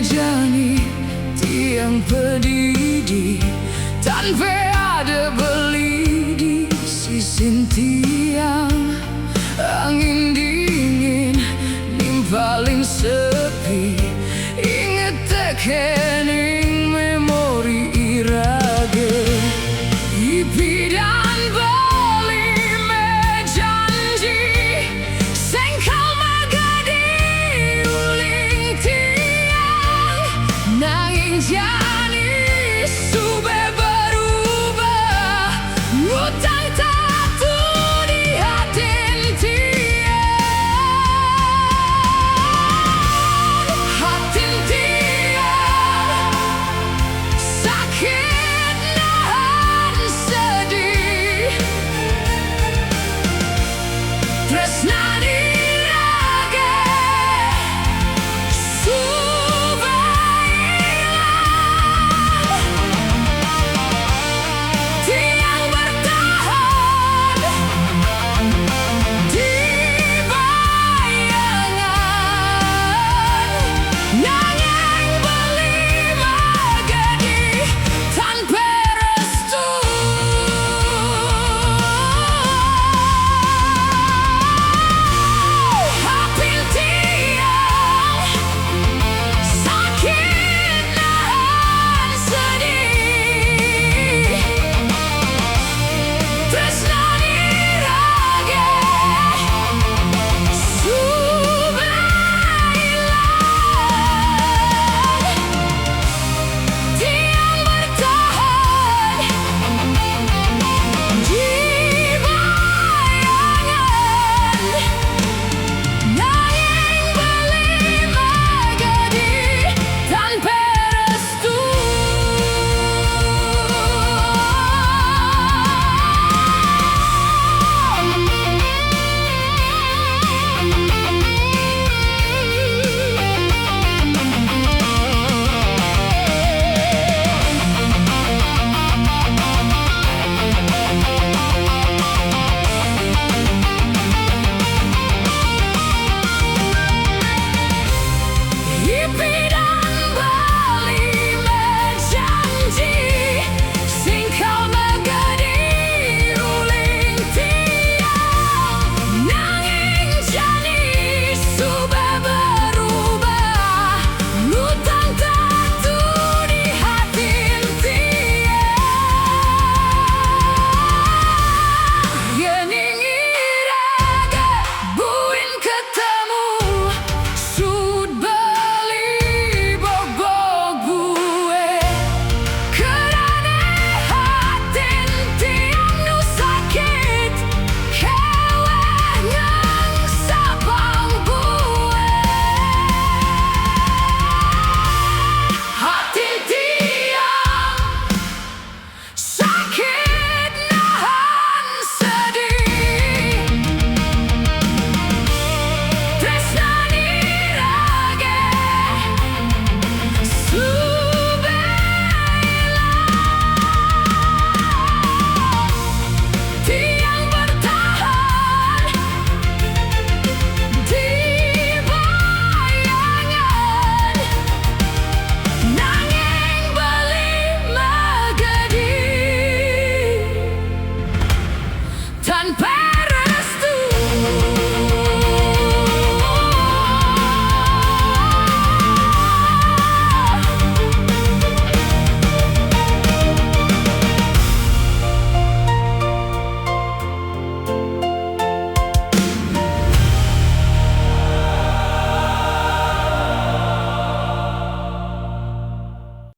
Megedi, tiang pedidi, tanpa ada beli di sisi tiang. Angin dingin nimpalin sepi, inget tekening memori irage. Ipi dan Beli mejanji, sengkal Megedi uling tiang. Nanging jani sube berubah, ngutang tatu di hatin tiang. Hatin tiang sakit nahan sedih, tresnani rage subah ilang. Tiang bertahan di bayangan, nanging Beli Megedi tanpa restu. Hapin tiang sakit nahan sedih, tresnani rage subah ilang. Tiang bertahan di bayangan, nanging Beli Megedi tanpa restu. Ipi dan Beli mejanji, singkal Megedi uling tiang. Nanging jani subah berubah, ngutang tatu di hatin tiang. Gening irage buin ketemu, sud Beli bobok gue. Kerana hatin tiang nu sakit, keweh ngang sabang gue. Hatin tiang sakit nahan sedih, tresnani rage subah ilang. Tiang bertahan di bayangan, nanging Beli Megedi tanpa